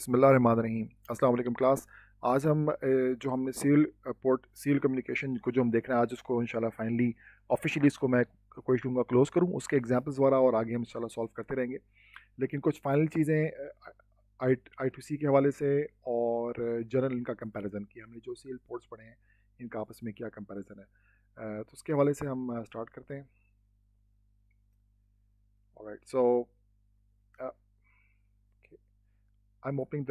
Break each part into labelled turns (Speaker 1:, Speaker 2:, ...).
Speaker 1: बिस्मिल्लाहिर्रहमानिर्रहीम। अस्सलाम वालेकुम क्लास। आज हम जो हमने सील कम्युनिकेशन को जो हम देख रहे हैं आज उसको इंशाल्लाह फाइनली ऑफिशियली इसको मैं कोशिश करूँगा क्लोज करूँ, उसके एग्जांपल्स वगैरह और आगे हम इंशाल्लाह सॉल्व करते रहेंगे। लेकिन कुछ फाइनल चीज़ें आई आई टू सी के हवाले से और जनरल इनका कंपैरिजन किया हमने, जो सील पोर्ट्स पढ़े हैं इनका आपस में क्या कंपैरिजन है। तो उसके हवाले से हम स्टार्ट करते हैं। Alright, so I am opening the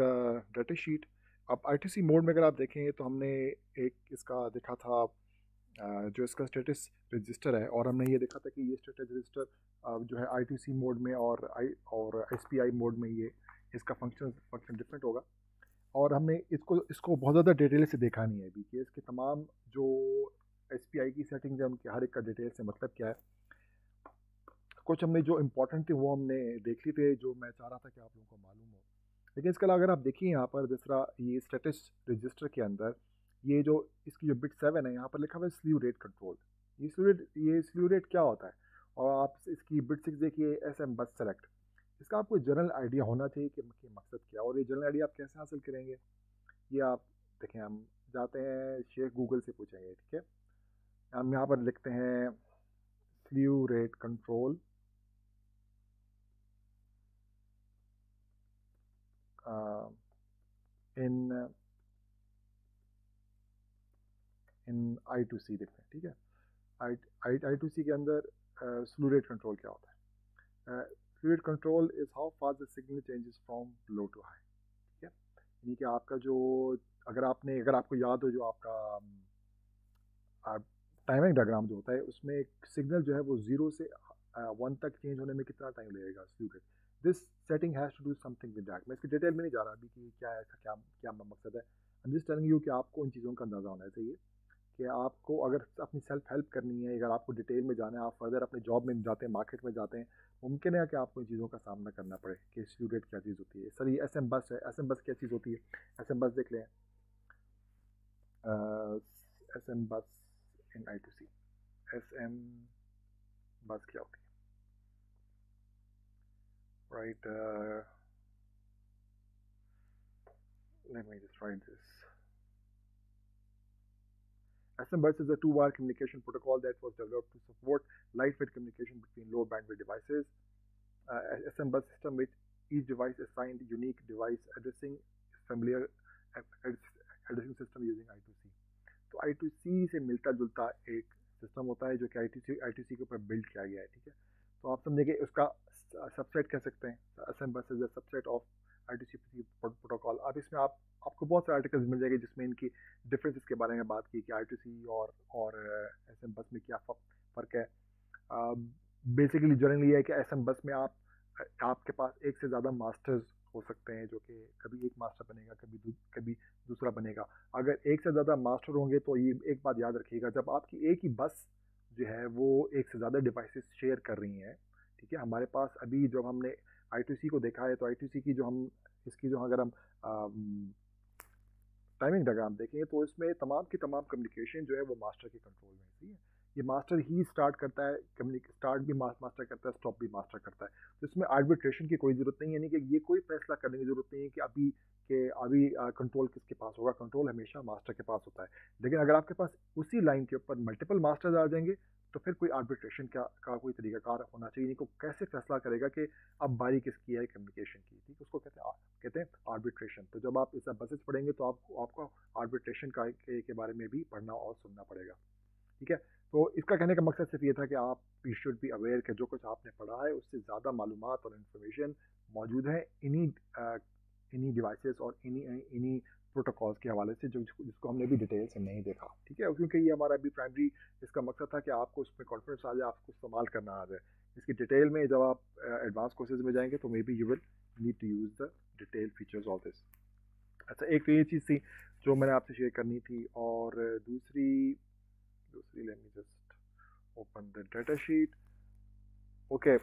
Speaker 1: data sheet. अब आईटीसी मोड में अगर आप देखें तो हमने एक इसका देखा था, जो इसका स्टेटस रजिस्टर है, और हमने ये देखा था कि ये स्टेटस रजिस्टर जो है आईटीसी मोड में और एसपीआई मोड में ये इसका फंक्शन डिफरेंट होगा। और हमने इसको बहुत ज़्यादा डिटेल से देखा नहीं है अभी कि इसके तमाम जो एसपीआई की सेटिंग्स है उनके हर एक का डिटेल से मतलब क्या है। कुछ हमने जो इम्पोर्टेंट थे वो हमने देख ली थे, जो मैं चाह रहा था कि आप लोगों को मालूम हो। लेकिन इसके अलावा अगर आप देखिए यहाँ पर दूसरा ये स्टेटस रजिस्टर के अंदर ये जो इसकी जो बिट 7 है यहाँ पर लिखा हुआ है स्लीव रेट कंट्रोल। ये स्लीव रेट क्या होता है, और आप इसकी बिट 6 देखिए एस एम बस सेलेक्ट। इसका आपको जनरल आइडिया होना चाहिए कि मकसद क्या है, और ये जनरल आइडिया आप कैसे हासिल करेंगे। ये आप देखें, हम जाते हैं शेख गूगल से पूछेंगे, ठीक है। हम यहाँ पर लिखते हैं slew rate control in in I two C देखते हैं, ठीक है। आई आई टू सी के अंदर स्लू रेट कंट्रोल क्या होता है। Slew rate control is how fast the signal changes from low to high, ठीक है। यानी कि आपका जो अगर आपको याद हो जो आपका टाइमिंग डायग्राम जो होता है उसमें एक सिग्नल जो है वो 0 से 1 तक चेंज होने में कितना टाइम लगेगा slew rate. This setting has to do something with that. मैं इसकी डिटेल में नहीं जा रहा अभी कि क्या है, क्या क्या मकसद है। I am just telling you कि आपको इन चीज़ों का अंदाज़ा होना चाहिए कि आपको अगर अपनी सेल्फ हेल्प करनी है, अगर आपको डिटेल में जाना है, आप फर्दर अपने जॉब में जाते हैं, मार्केट में जाते हैं, मुमकिन है कि आपको इन चीज़ों का सामना करना पड़े कि स्लू रेट क्या चीज़ होती है। सर ये एस एम बस है, एस एम बस क्या चीज़ होती है। एस एम बस देख लें, एस एम बस इन I two C. S M बस क्या होती है, right. Late me just right this. SMBus is a two-wire communication protocol that was developed to support lightweight communication between low bandwidth devices. SMBus system with each device assigned unique device addressing is familiar addressing system using I2C. तो I2C से मिलता जुलता एक system होता है जो कि I2C के ऊपर बिल्ड किया गया है, ठीक है। तो आप समझेंगे उसका सबसेट कह सकते हैं। SMBus is a subset of I2C protocol. अब इसमें आपको बहुत सारे आर्टिकल्स मिल जाएंगे जिसमें इनकी डिफरेंसेस के बारे में बात की कि I2C और एसएम बस में क्या फ़र्क है। बेसिकली जनरली ये है कि एसएम बस में आपके पास एक से ज़्यादा मास्टर्स हो सकते हैं, जो कि कभी एक मास्टर बनेगा, कभी दूसरा बनेगा। अगर एक से ज़्यादा मास्टर होंगे तो ये एक बात याद रखिएगा, जब आपकी एक ही बस जो है वो एक से ज़्यादा डिवाइसेस शेयर कर रही हैं, ठीक है। हमारे पास अभी जब हमने I2C को देखा है तो I2C की जो हम इसकी जो अगर हम टाइमिंग डायग्राम देखें तो इसमें तमाम की तमाम कम्युनिकेशन जो है वो मास्टर के कंट्रोल में है। ये मास्टर ही स्टार्ट करता है, स्टार्ट भी मास्टर करता है, स्टॉप भी मास्टर करता है। तो इसमें आर्बिट्रेशन की कोई ज़रूरत नहीं है, यानी कि ये कोई फैसला करने की ज़रूरत नहीं है कि अभी कंट्रोल किसके पास होगा। कंट्रोल हमेशा मास्टर के पास होता है। लेकिन अगर आपके पास उसी लाइन के ऊपर मल्टीपल मास्टर्स आ जाएंगे तो फिर कोई आर्बिट्रेशन का कोई तरीकाकार होना चाहिए। इनको कैसे फैसला करेगा कि अब बारी किसकी है कम्युनिकेशन की, ठीक। उसको कहते हैं आर्बिट्रेशन। तो जब आप इस बसेस पढ़ेंगे तो आपको आर्बिट्रेशन के बारे में भी पढ़ना और सुनना पड़ेगा, ठीक है। तो इसका कहने का मकसद सिर्फ ये था कि आप यू शुड बी अवेयर कि जो कुछ आपने पढ़ा है उससे ज़्यादा मालूमात और इन्फॉर्मेशन मौजूद है इन्हीं डिवाइसेस और इन्हीं प्रोटोकॉल्स के हवाले से जिसको हमने भी डिटेल से नहीं देखा, ठीक है। क्योंकि ये हमारा अभी प्राइमरी इसका मकसद था कि आपको उसमें कॉन्फिडेंस आ जाए, आपको इस्तेमाल करना आ जाए। इसकी डिटेल में जब आप एडवांस कोर्सेज में जाएंगे तो maybe you will need to use the detail features of this. अच्छा, एक तो ये चीज़ थी जो मैंने आपसे शेयर करनी थी, और दूसरी late me just open the data sheet. Okay.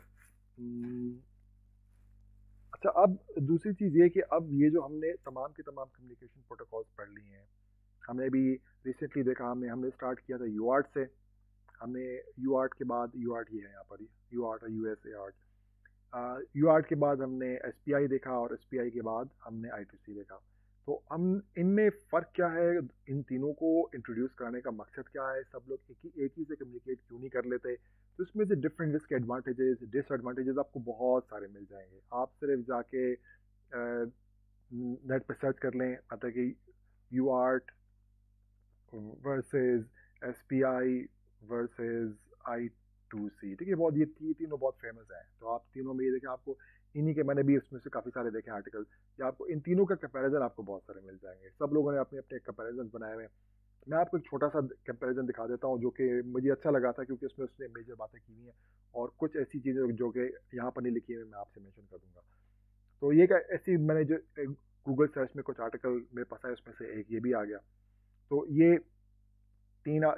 Speaker 1: अच्छा, अब दूसरी चीज़ ये कि अब ये जो हमने तमाम के तमाम कम्युनिकेशन प्रोटोकॉल्स पढ़ लिए हैं, हमने भी रिसेंटली देखा, हमने स्टार्ट किया था यूआर्ट से। हमने यूआर्ट के बाद यूआर्ट ये है यहाँ पर यूआर्ट और यूएसएआर्ट। यू आर्ट के बाद हमने एस पी आई देखा और एस पी आई के बाद हमने आई टू सी देखा। तो हम इनमें फ़र्क क्या है, इन तीनों को इंट्रोड्यूस कराने का मकसद क्या है, सब लोग एक ही से कम्युनिकेट क्यों नहीं कर लेते। तो इसमें से डिफरेंट इसके एडवांटेजेस डिसएडवांटेजेस आपको बहुत सारे मिल जाएंगे। आप सिर्फ जाके नेट पे सर्च कर लें, मतलब कि UART versus S P I versus I two C, ठीक है। बहुत ये तीनों बहुत फेमस हैं। तो आप तीनों में ये देखें, आपको इन्हीं के, मैंने भी इसमें से काफ़ी सारे देखे आर्टिकल, कि आपको इन तीनों का कंपैरिजन आपको बहुत सारे मिल जाएंगे। सब लोगों ने अपने अपने कंपैरिजन बनाए हुए हैं। मैं आपको एक छोटा सा कंपैरिजन दिखा देता हूँ जो कि मुझे अच्छा लगा था, क्योंकि उसमें उसने मेजर बातें की हुई हैं और कुछ ऐसी चीज़ें जो कि यहाँ पर नहीं लिखी है मैं आपसे मेंशन कर दूंगा। तो ये ऐसी मैंने जो गूगल सर्च में कुछ आर्टिकल मेरे पास आया, उसमें से एक ये भी आ गया। तो ये तीनों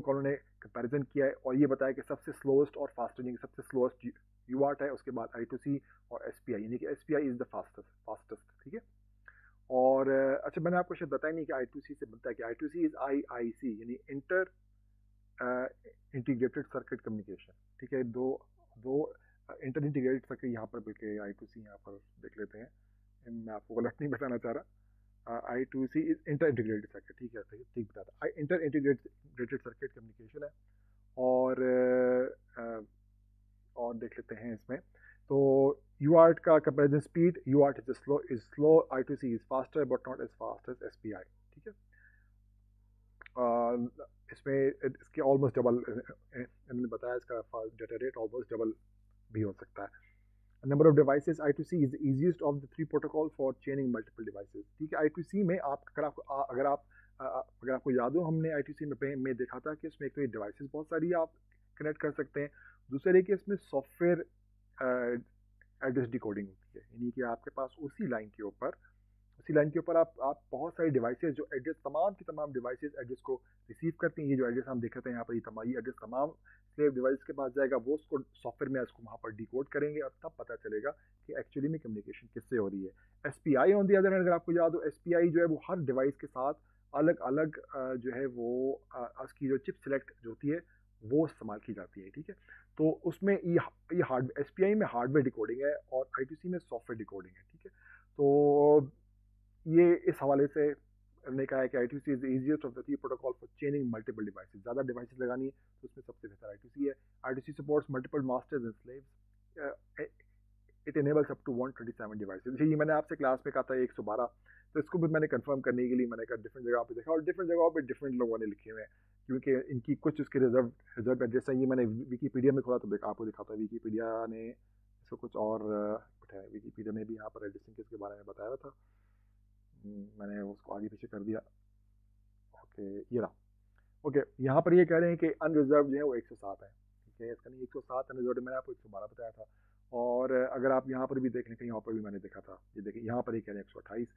Speaker 1: का उन्होंने कंपैरिजन किया है और ये बताया कि सबसे स्लोएस्ट और फास्टेस्ट, यानी कि सबसे स्लोएस्ट यू आर्ट है, उसके बाद आई टू सी और एस पी आई, यानी कि S P I is the fastest, ठीक है। और अच्छा, मैंने आपको शायद बताया नहीं कि आई टू सी से बनता है कि आई टू सी इज़ आई आई सी, यानी इंटर इंटीग्रेटेड सर्किट कम्युनिकेशन, ठीक है। दो दो इंटर इंटीग्रेटेड सर्किट यहाँ पर, बल्कि आई टू सी यहाँ पर देख लेते हैं, मैं आपको गलत नहीं बताना चाह रहा। I two C is inter integrated circuit, ठीक है, ठीक बताता। I inter integrated circuit communication है। और और देख लेते हैं इसमें। तो यू आर्ट का comparison speed, UART is slow, I two C is faster but not as fast as S P I, ठीक है। इसमें इसके ऑलमोस्ट डबल इन्होंने बताया, इसका डेटा रेट ऑलमोस्ट डबल भी हो सकता है। Number of devices, I2C is the easiest of the three protocol for chaining multiple devices, ठीक है। I2C में आप अगर आपको याद हो, हमने I2C में देखा था कि इसमें एक तो ये डिवाइसेस बहुत सारी आप कनेक्ट कर सकते हैं, दूसरे कि इसमें सॉफ्टवेयर एड्रेस डिकोडिंग होती है, यानी कि आपके पास उसी लाइन के ऊपर आप बहुत सारी डिवाइसेस जो एड्रेस, तमाम की तमाम डिवाइसेस एड्रेस को रिसीव करती हैं। ये जो एड्रेस हम देख रहे हैं यहाँ पर, ये एड्रेस तमाम स्लेव डिवाइस के पास जाएगा, वो उसको सॉफ्टवेयर में इसको वहाँ पर डिकोड करेंगे और तब पता चलेगा कि एक्चुअली में कम्युनिकेशन किससे हो रही है। S P I on the other hand, अगर आपको याद हो, एस पी आई जो है वो हर डिवाइस के साथ अलग अलग जो है वो उसकी जो चिप सेलेक्ट जो होती है वो इस्तेमाल की जाती है, ठीक है। तो उसमें ये हार्ड एस पी आई में हार्डवेयर डिकोडिंग है और आई टी सी में सॉफ्टवेयर डिकोडिंग है, ठीक है। तो ये इस हवाले से हमने कहा है कि I2C is the easiest of the three protocol for chaining multiple devices. ज़्यादा डिवाइसेस लगानी है तो उसमें सबसे बेहतर I2C है। I2C supports multiple masters and slaves, it enables up to 127 devices. ये मैंने आपसे क्लास में कहा था 112, तो इसको भी मैंने कंफर्म करने के लिए मैंने कहा डिफरेंट जगह पे देखा और डिफरेंट जगहों पे डिफरेंट लोगों ने लिखे हुए हैं, क्योंकि इनकी कुछ उसके रिजर्व एड्रेस हैं। ये मैंने विकीपीडिया में खोला तो आपको दिखाता है, विकीपीडिया ने इसको कुछ और बताया, विकीपीडिया ने भी यहाँ पर एड्रेसिंग के बारे में बताया था, मैंने उसको आगे पीछे कर दिया। ओके, ये रहा। ओके, यहाँ पर ये कह रहे हैं कि अनरिजर्व जो है वो 107 है, ठीक है। इसका नहीं 107 अनरिजर्व, मैंने आपको 112 बताया था। और अगर आप यहाँ पर भी देख लें, कहीं यहाँ पर भी मैंने देखा था, ये देखिए यहाँ पर ये कह रहे हैं 128।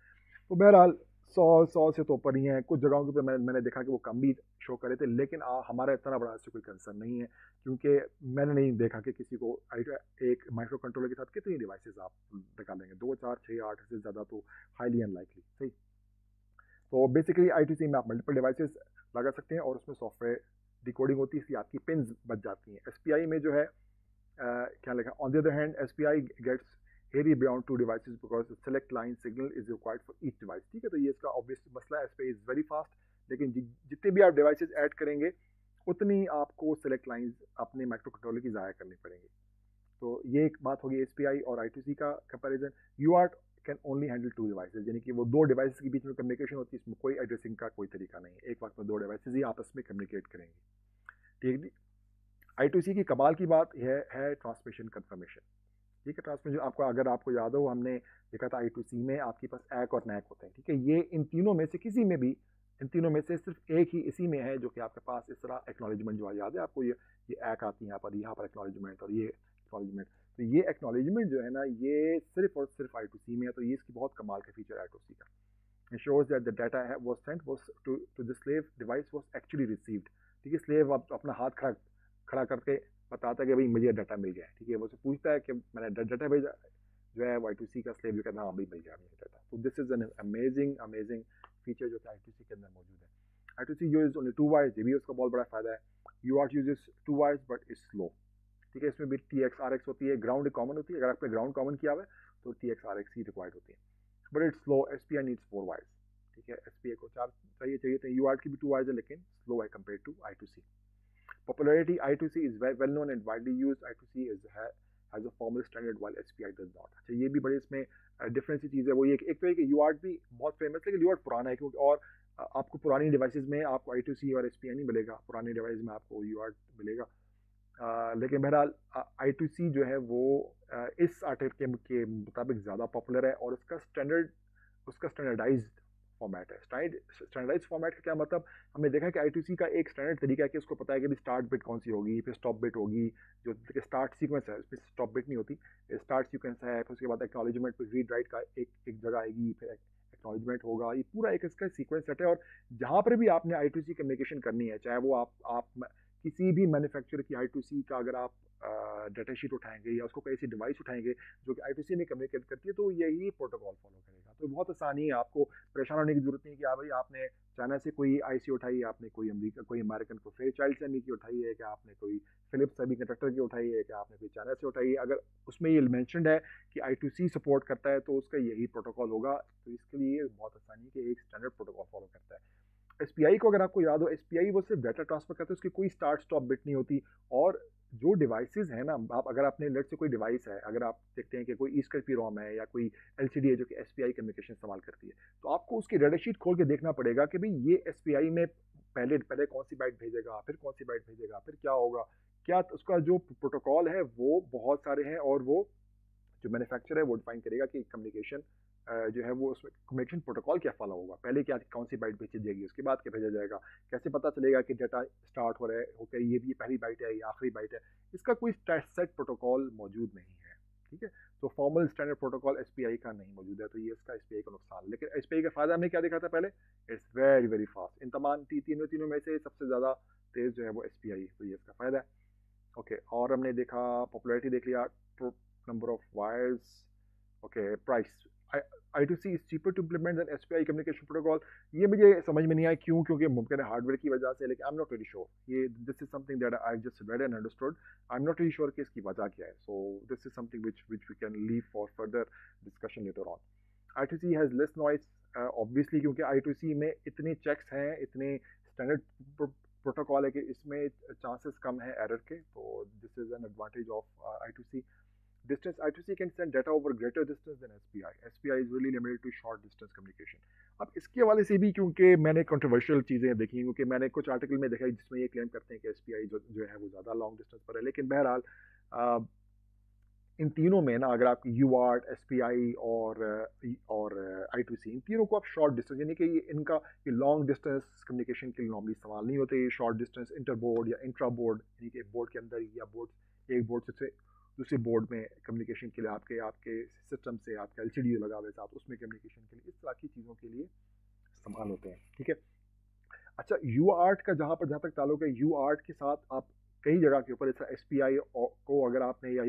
Speaker 1: तो बहरहाल 100 से तो ऊपर ही है। कुछ जगहों के ऊपर मैंने देखा कि वो कम भी शो करे थे, लेकिन हमारा इतना बड़ा इससे कोई कंसर्न नहीं है, क्योंकि मैंने नहीं देखा कि किसी को एक माइक्रो कंट्रोलर के साथ कितनी डिवाइसेस आप निकालेंगे, 2 4 6 8 से ज़्यादा तो हाईली अनलाइकली, सही। तो बेसिकली I2C में आप मल्टीपल डिवाइसेस लगा सकते हैं और उसमें सॉफ्टवेयर डिकोडिंग होती है, इसलिए आपकी पिन्स बच जाती हैं। SPI में जो है क्या लिखा, on the other hand SPI gets hairy beyond two devices because select line signal is required for each device, ठीक है। तो ये इसका ऑब्वियस मसला है, SPI इज वेरी फास्ट, लेकिन जितने भी आप डिवाइसेस ऐड करेंगे उतनी आपको सेलेक्ट लाइन्स अपने माइक्रो कंट्रोलर की ज़ाया करनी पड़ेंगी। तो ये एक बात होगी SPI और I2C का comparison. UART can only handle 2 devices, यानी कि वो 2 डिवाइसेस के बीच में कम्युनिकेशन होती है, इसमें कोई एड्रेसिंग का कोई तरीका नहीं है, एक वक्त में 2 डिवाइसेस ही आपस में कम्युनिकेट करेंगे, ठीक है। I2C की कमाल की बात यह है ट्रांसमिशन कंफर्मेशन, ठीक है। ट्रांसमिशन अगर आपको याद हो, हमने देखा था I2C में आपके पास एक और नैक होते हैं, ठीक है। ये इन तीनों में से किसी में भी, इन तीनों में से सिर्फ एक ही इसी में है जो कि आपके पास इस तरह एक्नॉलेजमेंट जो याद है आपको, ये एक आती है यहाँ पर एक्नॉलेजमेंट और ये एक्नॉलेजमेंट। तो ये एक्नॉलेजमेंट जो है ना, ये सिर्फ और सिर्फ I2C में है। तो ये इसकी बहुत कमाल का फीचर है I2C का। It shows that the data was sent was to the slave device was actually received, ठीक है। स्लेव अपना हाथ खड़ा करके बताता है कि भाई मुझे डाटा मिल गया है, ठीक है। वो पूछता है कि मैंने डाटा भेजा, जो है I2C का स्लेव जो कहता है हाँ भाई मिल गया मुझे डाटा। तो this is an amazing feature जो कि I2C के अंदर मौजूद है। I2C यूज ओनली 2 वायर्स, ये भी उसका बहुत बड़ा फायदा है। UART uses 2 wires but is slow, ठीक है, इसमें भी टी एक्स आर एक्स होती है, ग्राउंड कॉमन होती है, अगर आपने ग्राउंड कॉमन किया हुआ है तो टी एक्स आर एक्स ही रिक्वायर्ड होती है, but it's slow, S P I needs 4 wires, ठीक है, एस पी आई को 4 चाहिए तो यू आर्ट की भी 2 वायर्स है लेकिन स्लो है compare to I two C. Popularity I2C is well known and widely used. I2C has a formal standard while SPI does not. अच्छा ये भी बड़े इसमें डिफरेंस की चीज़ है, वो एक तो है कि UART भी बहुत फेमस है, लेकिन UART पुराना है क्योंकि, और आपको पुरानी डिवाइसेस में आपको I2C और SPI नहीं मिलेगा, पुरानी डिवाइस में आपको UART मिलेगा। लेकिन बहरहाल I2C जो है वो इस आर्टिकल के मुताबिक ज़्यादा पॉपुलर है, और उसका स्टैंडर्डाइज्ड फॉर्मेट है। स्टैंडर्डाइज फॉर्मेट का क्या मतलब, हमने देखा कि I2C का एक स्टैंडर्ड तरीका है कि उसको पता है कि स्टार्ट बिट कौन सी होगी, फिर स्टॉप बिट होगी, जो स्टार्ट सीक्वेंस है उसमें स्टॉप बिट नहीं होती, स्टार्ट सीक्वेंस है, फिर उसके बाद एक्नॉलेजमेंट, फिर रीड राइट का एक जगह आएगी, फिर एक्नॉलेजमेंट होगा, ये पूरा एक इसका सीक्वेंस सेट है। और जहाँ पर भी आपने I2C कम्युनिकेशन करनी है, चाहे वो आप किसी भी मैन्युफैक्चरर की I2C का अगर आप डाटा शीट उठाएंगे या उसको कोई ऐसी डिवाइस उठाएंगे जो कि I2C में कम्युनिकेट करती है, तो यही प्रोटोकॉल फॉलो करेगा। तो बहुत आसानी है, आपको परेशान होने की जरूरत नहीं कि भाई आपने चाइना से कोई आईसी उठाई है, आपने कोई अमेरिकन को फेयरचाइल्ड सेमी की उठाई है, कि आपने कोई फिलिप्स सेमी कंडक्टर की उठाई है, कि आपने कोई चाइना से उठाई है, अगर उसमें ये मेंशन्ड है कि I2C सपोर्ट करता है तो उसका यही प्रोटोकॉल होगा। तो इसके लिए बहुत आसानी कि एक स्टैंडर्ड प्रोटोकॉल फॉलो करता है। एसपीआई को अगर आपको याद हो, एसपीआई वो सिर्फ डाटा ट्रांसफर करता है, उसकी कोई स्टार्ट स्टॉप बिट नहीं होती। और जो डिवाइसेस है ना, आप अगर आपने लेट से कोई डिवाइस है, अगर आप देखते हैं कि कोई ईस्टर्पी रोम है या कोई एलसीडी है जो कि एसपीआई कम्युनिकेशन इस्तेमाल करती है, तो आपको उसकी डाटा शीट खोल के देखना पड़ेगा कि भाई ये एसपीआई में पहले कौन सी बाइट भेजेगा, फिर कौन सी बाइट भेजेगा, फिर क्या होगा, क्या उसका जो प्रोटोकॉल है वो बहुत सारे हैं, और वो जो मैन्युफैक्चरर है वो डिफाइन करेगा कि कम्युनिकेशन जो है वो उसमें कम्युनिकेशन प्रोटोकॉल क्या फॉलो होगा, पहले क्या कौन सी बाइट भेजी जाएगी, उसके बाद क्या भेजा जाएगा, कैसे पता चलेगा कि डाटा स्टार्ट हो रहा है, ओके ये भी पहली बाइट है या आखिरी बाइट है, इसका कोई सेट प्रोटोकॉल मौजूद नहीं है। ठीक है, तो फॉर्मल स्टैंडर्ड प्रोटोकॉल एसपीआई का नहीं मौजूद है, तो ये इसका एसपीआई का नुकसान। लेकिन एसपीआई का फायदा हमने क्या देखा था पहले, इट्स वेरी वेरी फास्ट, इन तमाम तीनों में से सबसे ज़्यादा तेज़ जो है वो एसपीआई, तो ये इसका फ़ायदा है। ओके, और हमने देखा पॉपुलैरिटी देख लिया, number of wires, okay, price, I2C is cheaper to implement than SPI communication protocol। ये मुझे समझ में नहीं आया क्यों, क्योंकि मुमकिन है हार्डवेयर की वजह से, लेकिन I am not very sure, ये this is something that I just read and understood, I am not very sure कि इसकी वजह क्या है। So this is something which we can leave for further discussion later on. I2C has less noise, obviously क्योंकि I2C में इतने checks हैं, इतने स्टैंडर्ड प्रोटोकॉल है कि इसमें चांसेस कम है एरर के, तो this is an advantage of I2C। Distance, I2C can send data over greater distance than SPI. SPI is really limited to short distance communication। अब इसके हवाले से भी क्योंकि मैंने कंट्रोवर्शियल चीज़ें देखी, क्योंकि मैंने कुछ आर्टिकल में देखा जिसमें ये क्लेम करते हैं कि SPI जो है वो ज़्यादा लॉन्ग डिस्टेंस पर है, लेकिन बहरहाल इन तीनों में ना, अगर आप UART, SPI और I2C, इन तीनों को आप शॉर्ट डिस्टेंस, यानी कि इनका ये लॉन्ग डिस्टेंस कम्युनिकेशन के लिए नॉर्मली इस्तेमाल नहीं होते, ये शॉर्ट डिस्टेंस इंटर बोर्ड या इंट्रा बोर्ड, यानी कि बोर्ड के अंदर या एक बोर्ड से दूसरे बोर्ड में कम्युनिकेशन के लिए, आपके सिस्टम से आपका एलसीडी लगा हुआ है साथ, उसमें कम्युनिकेशन के लिए, इस तरह की चीज़ों के लिए इस्तेमाल होते हैं। ठीक है, अच्छा, UART का जहाँ तक ताल्लुक है, UART के साथ आप कई जगह के ऊपर, जैसा SPI को अगर आपने या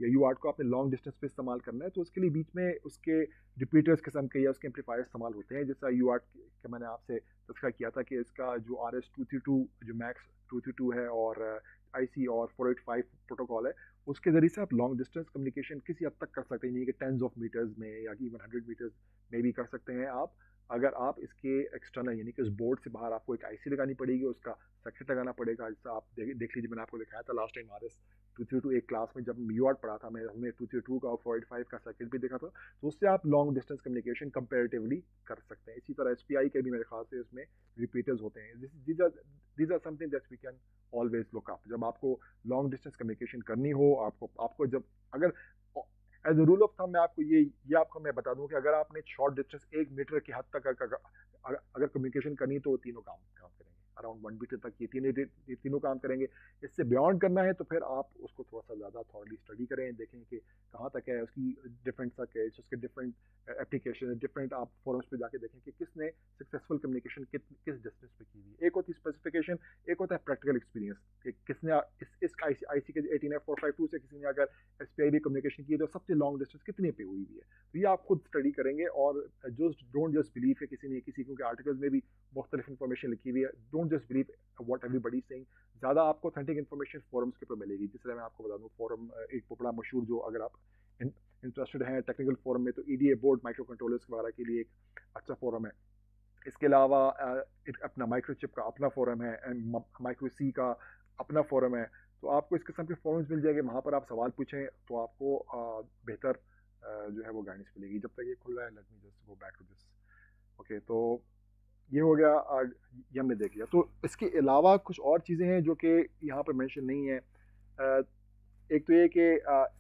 Speaker 1: UART को आपने लॉन्ग डिस्टेंस पे इस्तेमाल करना है, तो उसके लिए बीच में उसके रिपीटर्स किस्म के या उसके एम्पलीफायर इस्तेमाल होते हैं। जैसा UART का मैंने आपसे तस्करा किया था कि इसका जो RS232 जो मैक्स 232 है, और IC और 485 प्रोटोकॉल है, उसके ज़रिए से आप लॉन्ग डिस्टेंस कम्युनिकेशन किसी हद तक कर सकते हैं, यानी कि टेंस ऑफ मीटर्स में या इवन 100 मीटर्स में भी कर सकते हैं आप, अगर आप इसके एक्सटर्नल, यानी कि उस बोर्ड से बाहर आपको एक आईसी लगानी पड़ेगी, उसका सर्किट लगाना पड़ेगा। जैसा आप देख लीजिए, मैंने आपको दिखाया था लास्ट टाइम RS232 एक क्लास में, जब UART पढ़ा था, हमने 232 का और 485 का सर्किट भी देखा था, तो उससे आप लॉन्ग डिस्टेंस कम्युनिकेशन कंपेरेटिवली कर सकते हैं। इसी तरह SPI के भी मेरे ख्याल से उसमें रिपीटर्स होते हैं। These are something that we can always look up. जब आपको लॉन्ग डिस्टेंस कम्युनिकेशन करनी हो, आपको जब अगर as a rule of thumb मैं आपको ये आपको मैं बता दूं कि अगर आपने शॉर्ट डिस्टेंस 1 मीटर की हद तक अगर कम्युनिकेशन करनी है, तो तीनों काम करेंगे, अराउंड 1 मीटर तक ये तीनों काम करेंगे। इससे बियॉन्ड करना है तो फिर आप उसको थोड़ा सा ज़्यादा थॉरली स्टडी करें, देखें कि कहाँ तक है, उसकी डिफरेंट सर्किट्स, उसके डिफरेंट एप्लीकेशन, डिफरेंट आप फोरम्स पे जाके देखें कि किसने सक्सेसफुल कम्युनिकेशन किस डिस्टेंस पे की हुई। एक होती है स्पेसिफिकेशन, एक होता है प्रैक्टिकल एक्सपीरियंस, कि किसने इस आईसी के 18452 से किसी ने अगर SPI भी कम्युनिकेशन की है, तो सबसे लॉन्ग डिस्टेंस कितने पे हुई है। तो ये आप खुद स्टडी करेंगे, और डोंट जस्ट बिलीव है किसी क्योंकि आर्टिकल्स में भी मुख्तलिफ इन्फॉर्मेशन लिखी हुई है, don't don't just believe what everybody saying. ज़्यादा आपको ऑथेंटिक इन्फॉर्मेशन फोरम्स के ऊपर मिलेगी। जिस तरह मैं आपको बता दूँ, फोरम एक बड़ा मशहूर, जो अगर आप इंटरेस्टेड हैं टेक्निकल फोरम में, तो ईडीए बोर्ड माइक्रो कंट्रोलर्स वगैरह के लिए एक अच्छा फोरम है। इसके अलावा अपना माइक्रोचिप का अपना फोरम है, एंड माइक्रो सी का अपना फोरम है। तो आपको इस किस्म के फोरम्स मिल जाएंगे, वहाँ पर आप सवाल पूछें तो आपको बेहतर जो है वो गाइडेंस मिलेगी। जब तक ये खुल रहा है, let me just go back to this. Okay, तो ये हो गया, ये हमने देख लिया। तो इसके अलावा कुछ और चीज़ें हैं जो कि यहाँ पर मेंशन नहीं है। एक तो ये कि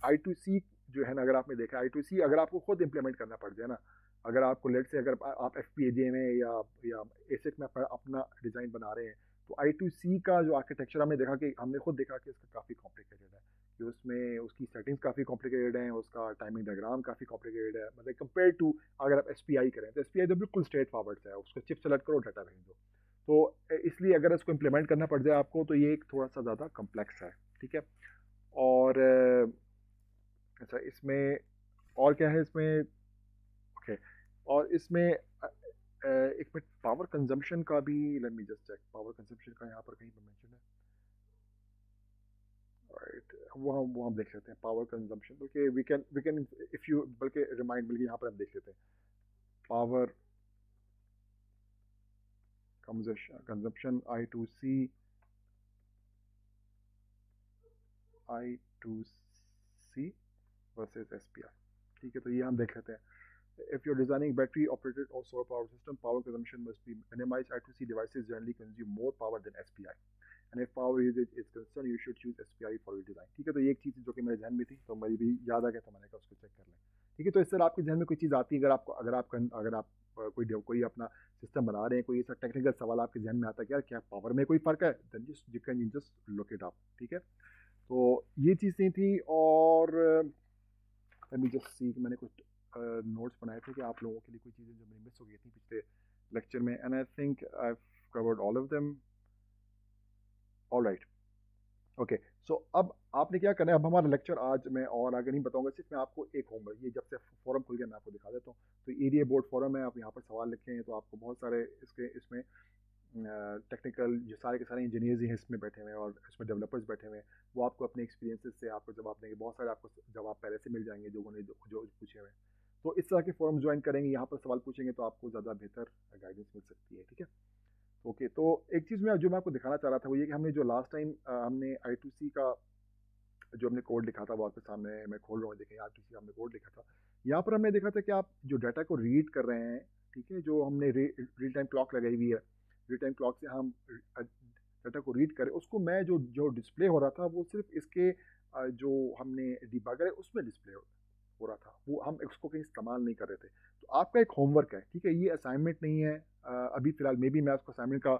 Speaker 1: I2C जो है ना, अगर आपने देखा I2C अगर आपको खुद इंप्लीमेंट करना पड़ जाए ना, अगर आपको लेट से अगर आप FPGA में या ASIC में अपना डिज़ाइन बना रहे हैं, तो I2C का जो आर्किटेक्चर हमने खुद देखा कि इसका काफ़ी कॉम्प्लिकेटेड है, कि उसमें उसकी सेटिंग्स काफ़ी कॉम्प्लिकेटेड हैं, उसका टाइमिंग डायग्राम काफ़ी कॉम्प्लिकेटेड है। मतलब कंपेयर टू अगर आप SPI करें, तो SPI तो बिल्कुल स्ट्रेट फॉरवर्ड है, उसको चिप सेलेक्ट करो, डाटा भेज दो। तो इसलिए अगर इसको इम्प्लीमेंट करना पड़ जाए आपको, तो ये एक थोड़ा सा ज़्यादा कम्प्लेक्स है, ठीक है। और अच्छा, इसमें और क्या है इसमें? ओके, और इसमें एक मिनट, पावर कंजम्पशन का भी, let me just check, power consumption का यहाँ पर कहीं पर मेंशन है, राइट? वो हम देख लेते हैं पावर कंजम्पशन, बल्कि वी कैन इफ यू, बल्कि रिमाइंड, बल्कि यहाँ पर हम देख लेते हैं power consumption I2C versus SPI, ठीक है। तो ये हम देख लेते हैं। If you're designing battery operated or solar power system, power consumption must be minimized. I2C devices generally consume more power than SPI. And if power usage is concerned, you should choose SPI for your design, ठीक है। तो ये एक चीज़ जो कि मेरे जहन में थी, तो मेरी भी याद आ गया, तो मैंने कहा उसको चेक कर लें, ठीक है। तो इस तरह आपके जहन में कोई चीज़ आती है, अगर आप कोई अपना सिस्टम बना रहे हैं, कोई ऐसा टेक्निकल सवाल आपके जहन में आता है कि यार क्या पावर में कोई फ़र्क है, then just you can just look it up, ठीक है। तो ये चीज़ें थी। और लेट मी जस्ट सी, मैंने कुछ नोट्स बनाए थे कि आप लोगों के लिए कोई चीज़ें जो मेरी मिस हो गई थी पिछले लेक्चर में, and I think I have covered all of them. Alright, okay. So अब आपने क्या करना है, अब हमारा लेक्चर आज मैं और आगे नहीं बताऊंगा, सिर्फ मैं आपको एक होमवर्क, ये जब से फोरम खुल गया मैं आपको दिखा देता हूँ। तो एरिया बोर्ड फोरम है, आप यहाँ पर सवाल लिखे हैं, तो आपको बहुत सारे इसमें टेक्निकल जो सारे के सारे इंजीनियर्स हैं इसमें बैठे हुए हैं, और इसमें डेवलपर्स बैठे हुए हैं। वो आपको अपने एक्सपीरियंसेस से आपको जवाब देंगे, बहुत सारे आपको जवाब पहले से मिल जाएंगे जो उन्होंने जो पूछे हुए हैं। तो इस तरह के फोरम ज्वाइन करेंगे, यहाँ पर सवाल पूछेंगे, तो आपको ज़्यादा बेहतर गाइडेंस मिल सकती है, ठीक है। ओके, तो एक चीज़ मैं आपको दिखाना चाह रहा था, वो ये कि हमने जो लास्ट टाइम हमने I2C का जो हमने कोड लिखा था, वो आपके सामने मैं खोल रहा हूँ, देखें I2C हमने कोड लिखा था। यहाँ पर हमने देखा था कि आप जो डाटा को रीड कर रहे हैं, ठीक है, जो हमने रियल टाइम क्लॉक लगाई हुई है, रियल टाइम क्लॉक से हम डाटा को रीड करें, उसको मैं जो डिस्प्ले हो रहा था, वो सिर्फ इसके जो हमने डिबगर है उसमें डिस्प्ले हो रहा था, वो हम इसको कहीं इस्तेमाल नहीं कर रहे थे। तो आपका एक होमवर्क है, ठीक है, ये असाइनमेंट नहीं है अभी फ़िलहाल, मे बी मैं उसको असाइनमेंट का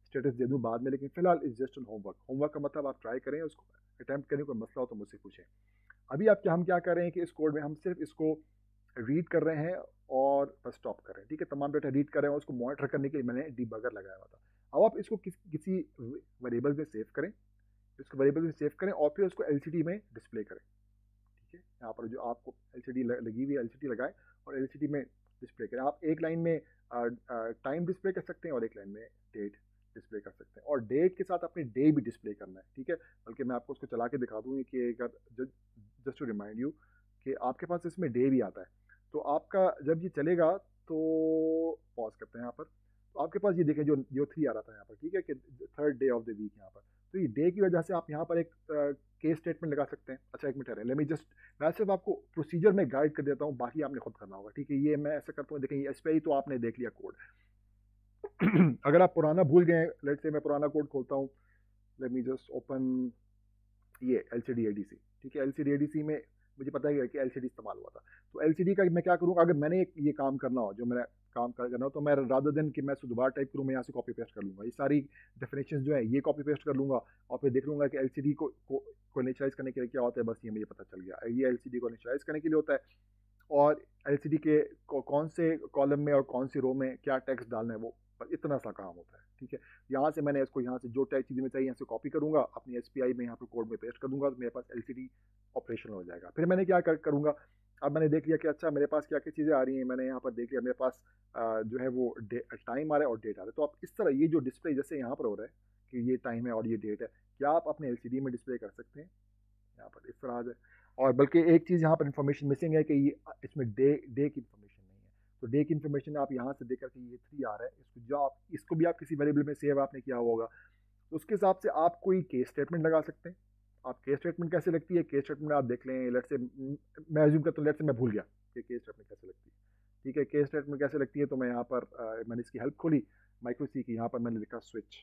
Speaker 1: स्टेटस दे दूँ बाद में, लेकिन फ़िलहाल is just an homework. Homework का मतलब आप ट्राई करें, उसको अटैम्प्ट करें, कोई मसला हो तो मुझसे पूछें। अभी हम क्या कर रहे हैं कि इस कोड में हम सिर्फ इसको रीड कर रहे हैं और बस स्टॉप कर रहे हैं, ठीक है। तमाम डाटा रीड कर रहे हैं, उसको मॉनिटर करने के लिए मैंने डिबगर लगाया हुआ था। अब आप इसको किसी वेरिएबल में सेव करें, इसको वेरिएबल में सेव करें, और फिर उसको LCD में डिस्प्ले करें, ठीक है। यहाँ पर जो आपको LCD लगी हुई है, LCD लगाएं और LCD में डिस्प्ले करें। आप एक लाइन में टाइम डिस्प्ले कर सकते हैं और एक लाइन में डेट डिस्प्ले कर सकते हैं, और डेट के साथ अपने डे भी डिस्प्ले करना है, ठीक है। बल्कि मैं आपको उसको चला के दिखा दूँ कि अगर जस्ट टू रिमाइंड यू कि आपके पास इसमें डे भी आता है, तो आपका जब ये चलेगा, तो पॉज करते हैं यहाँ पर, तो आपके पास ये देखें जो 3 आ रहा था यहाँ पर, ठीक है, कि third day of the week यहाँ पर। तो ये डे की वजह से आप यहाँ पर एक केस स्टेटमेंट लगा सकते हैं। अच्छा, एक मिनट है, लेट मी जस्ट, मैं सिर्फ आपको प्रोसीजर में गाइड कर देता हूँ, बाकी आपने खुद करना होगा, ठीक है। ये मैं ऐसा करता हूँ, देखें ये SPI तो आपने देख लिया कोड। अगर आप पुराना भूल गए, लेट से मैं पुराना कोड खोलता हूँ, लेट मी जस्ट ओपन ये LCD ADC, ठीक है। LCD ADC में मुझे पता है कि LCD इस्तेमाल हुआ था। तो LCD का मैं क्या करूँगा, अगर मैंने ये काम करना हो, जो मेरा काम करना हो, तो मैं रादर देन कि मैं इसको दोबारा टाइप करूँ, मैं यहाँ से कॉपी पेस्ट कर लूँगा, ये सारी डेफिनेशन जो है ये कॉपी पेस्ट कर लूँगा, और फिर देख लूँगा कि LCD को इनिशियलाइज करने के लिए क्या होता है। बस ये मुझे पता चल गया, ये LCD को इनिशियलाइज करने के लिए होता है, और LCD के कौन से कॉलम में और कौन सी रो में क्या टेक्स्ट डालना है, वो बस इतना सा काम होता है, ठीक है। यहाँ से मैंने इसको यहाँ से जो टाइप चीज़ें में चाहिए यहाँ से कॉपी करूँगा, अपनी SPI में यहाँ पर कोड में पेस्ट कर दूँगा, तो मेरे पास LCD ऑपरेशन हो जाएगा। फिर मैंने क्या करूँगा, अब मैंने देख लिया कि अच्छा मेरे पास क्या क्या चीज़ें आ रही हैं, मैंने यहाँ पर देख लिया मेरे पास जो है वो टाइम आ रहा है और डेट आ रहा है। तो आप इस तरह ये जो डिस्प्ले जैसे यहाँ पर हो रहा है कि ये टाइम है और ये डेट है, क्या आप अपने एलसीडी में डिस्प्ले कर सकते हैं? यहाँ पर इस तरह आ जाए। और बल्कि एक चीज़ यहाँ पर इन्फॉर्मेशन मिसिंग है कि ये इसमें डे डे की इन्फॉर्मेशन नहीं है। तो डे की इन्फॉर्मेशन आप यहाँ से देख करके ये 3 आ रहा है, इसको जो आप इसको भी आप किसी वेरिएबल में सेव आपने किया हुआ होगा, तो उसके हिसाब से आप कोई केस स्टेटमेंट लगा सकते हैं। आप केस स्टेटमेंट कैसे लगती है, केस स्टेटमेंट आप देख लें, लेट से मैं अज्यूम करता हूँ, लेट से मैं भूल गया कि केस स्टेटमेंट कैसे लगती है। ठीक है, केस स्टेटमेंट कैसे लगती है, तो मैं यहाँ पर मैंने इसकी हेल्प खोली माइक्रो सी की, यहाँ पर मैंने लिखा स्विच,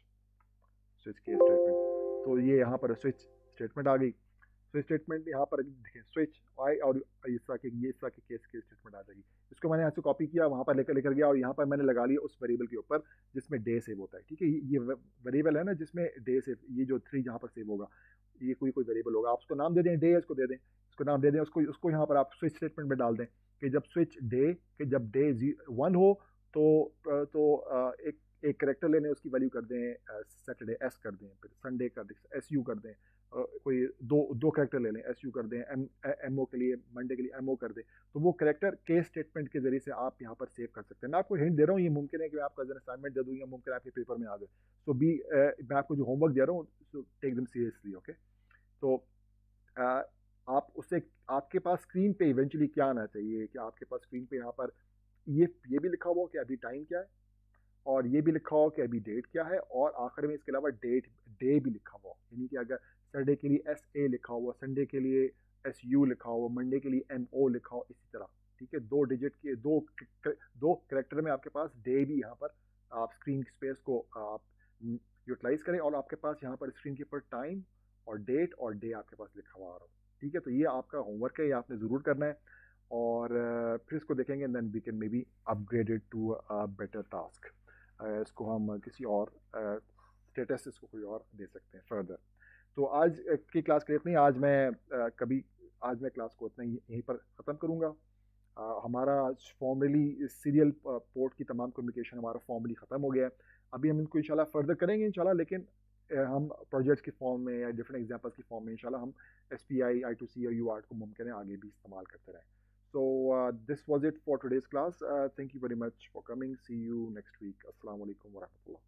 Speaker 1: स्विच केस स्टेटमेंट। तो ये यहाँ पर स्विच स्टेटमेंट आ गई। स्विच स्टेटमेंट यहाँ पर देखें, स्विच आई और इस तरह के ये इस तरह के केस केस स्टेटमेंट आ जाएगी। इसको मैंने यहाँ से कॉपी किया, वहाँ पर लेकर लेकर गया और यहाँ पर मैंने लगा लिया उस वेरिएबल के ऊपर जिसमें डे सेव होता है। ठीक है, ये वेरिएबल है ना जिसमें डे सेव, ये जो 3 यहाँ पर सेव होगा, ये कोई कोई वेरिएबल होगा, आप उसको नाम दे दें, डे इसको दे दें, इसको नाम दे दें, उसको उसको यहाँ पर आप स्विच स्टेटमेंट में डाल दें कि जब स्विच डे कि जब डे 1 हो तो एक एक करेक्टर लेने उसकी वैल्यू कर दें सैटरडे एस कर दें, फिर संडे कर दें एस यू कर दें, कोई दो दो करेक्टर ले लें, एस यू कर दें, एम ओ के लिए मंडे के लिए एम ओ कर दें। तो वो करेक्टर केस स्टेटमेंट के जरिए से आप यहाँ पर सेव कर सकते हैं। मैं आपको हिंट दे रहा हूँ, ये मुमकिन है कि मैं आपको असाइनमेंट दे दूँ या मुमकिन है आपके पेपर में आ जाए। सो बी मैं आपको जो होमवर्क दे रहा हूँ, so take them seriously, okay. तो अ, आप उससे आपके पास स्क्रीन पे इवेंचुअली क्या आना चाहिए कि आपके पास स्क्रीन पे यहाँ पर ये भी लिखा हुआ कि अभी टाइम क्या है, और ये भी लिखा हो कि अभी डेट क्या है, और आखिर में इसके अलावा डे भी लिखा हुआ हो। यानी कि अगर सैटरडे के लिए एस ए लिखा हुआ, संडे के लिए एस यू लिखा हुआ, मंडे के लिए एम ओ लिखा हो, इसी तरह। ठीक है, 2 डिजिट के दो करेक्टर में आपके पास डे भी यहाँ पर आप स्क्रीन स्पेस को आप यूटिलाइज करें, और आपके पास यहाँ पर स्क्रीन के ऊपर टाइम और डेट और डे आपके पास लिखा हुआ आ रहा हो। ठीक है, तो ये आपका होमवर्क है, ये आपने ज़रूर करना है। और फिर इसको देखेंगे, then we can maybe upgraded to a better task. इसको हम किसी और स्टेटस इसको कोई और दे सकते हैं फर्दर। तो आज की क्लास के लिए इतनी, आज मैं क्लास को इतना ही यहीं पर ख़त्म करूँगा। हमारा फॉर्मली सीरियल पोर्ट की तमाम कम्युनिकेशन हमारा फॉर्मली ख़त्म हो गया है। अभी हम इनको इंशाल्लाह फर्दर करेंगे इंशाल्लाह, लेकिन हम प्रोजेक्ट्स की फॉर्म में या डिफरेंट एग्जांपल्स की फॉर्म में इंशाल्लाह हम S P I I two C और यू आर्ट को मुमकिन है आगे भी इस्तेमाल करते रहें। So this was it for today's class. Thank you very much for coming. See you next week. Assalamu alaikum wa rahmatullah.